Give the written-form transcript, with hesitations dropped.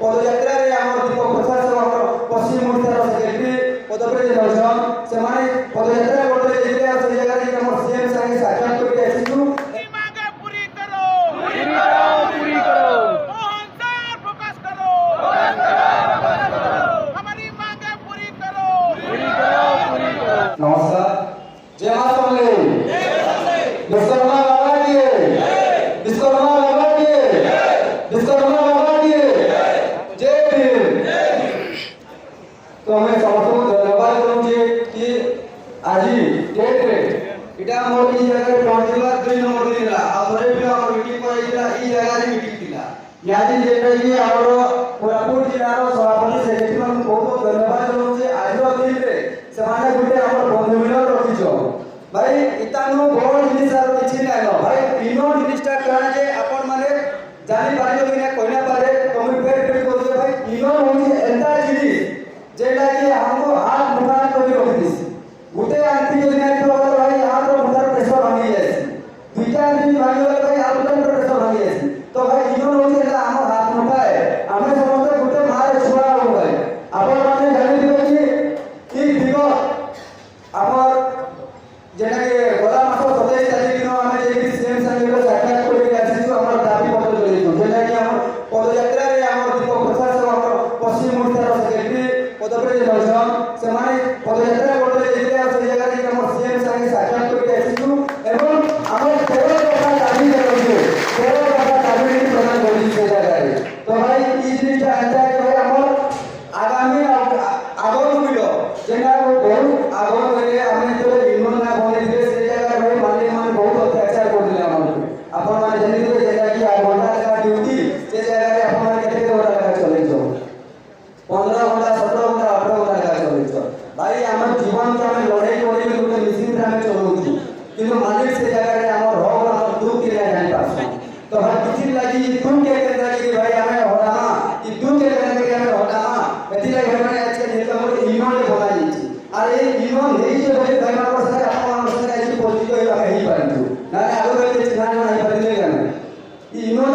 पदयात्रा आम दीपक प्रसाद सब आम पश्चिम ओडिशार सेक्रेटरी पदपी रही से पदयात्रा करते से जगह सीएम संगे साक्षात करके आसीचु नमस्कार जय मां समले विश्वकर्मा बाबा की विश्वकर्मा बाबा की विश्वकर्मा बाबा की जय भीम। तो हमें समस्त धन्यवाद करूँ कि आज डेट रे इटा मोर ई जगह पहुंचला 2 नंबर दिन आथरे भी हमर मीटिंग पइला ई जगह रे मीटिंग थिला यादी जेटा कि हमर कोरापुट जिल्ला रो सभापति सेक्रेटरी मन बहुत धन्यवाद करूँ जे आज दिन रे सेमाने गुटे हमर बंधु मिलन रखिछो भाई इतानो बड़ जिनिस आरो किछि नै न भाई तीनो जिनिसटा करा जे आपण माने जानि पारियो कि ना कोइना पारे कमी फेर को जे भाई तीनो होई एंता जिनिस जेटा कि हमको हाथ मुठा करी रखि दिस गुटे आंटी जो नै तो भाई हाथ रो मुठार प्रेशर भांगी जाय दुईटा आंटी भांगी गले भाई हाथ रो प्रेशर भांगी जाय तो भाई तीनो होई एला हम हाथ मुठाए हमें समस्त गुटे मार छुआ हो भाई आपण माने जानि दिबे कि ई दिगत हमर जेना के गला मास 27 तारिख दिन हमें जे सीएम संगे साक्षात करके आसीछु हमर दाबी पत्र देलिछु जेना कि हम पदयात्रा रे हमर दीपक प्रसाद सब हमर पश्चिम ओडिशार सेक्रेटरी पदपी रही से पदयात्रा करते से जगह हमर सीएम संगे साक्षात करके आसीछु एवं हमर 13 दफा दाबी करलिछु 13 दफा दाबी प्रदान करलिछु से जगह तो भाई ई जिनिसटा एंता कि भाई हमर आगामी आगो मिलो जेना बहुत आगो करे हमें जो यूनियन ना बने दिले से जगह भाई मालिक मान बहुत अत्याचार कर दिले हमन अपन माने जनी तो जेना कि घंटा का ड्यूटी से जगह रे अपन माने केते घंटा का चलै छो 15 घंटा 17 घंटा 18 घंटा का चलै छो भाई हमर जीवन के हमें लड़ाई लड़ाई गुटे मशीन रे हमें चलौछु किंतु मालिक से जगह रे हमर रोग हमर दुख के जानि पास तो भाई किछि लागि तुम के केंद्र कि भाई हमें होरामा ई दुख के केंद्र के हमें होरामा एति लागि हमें आज के नेता मोर यूनियन ले बना ଯାଇଛି अरे यूनियन हे जे भाई भाई मार से अपन से आज परिचित होई हमें ही पारछु ना आगो के चिन्ह नहीं पारिले गाना ई यूनियन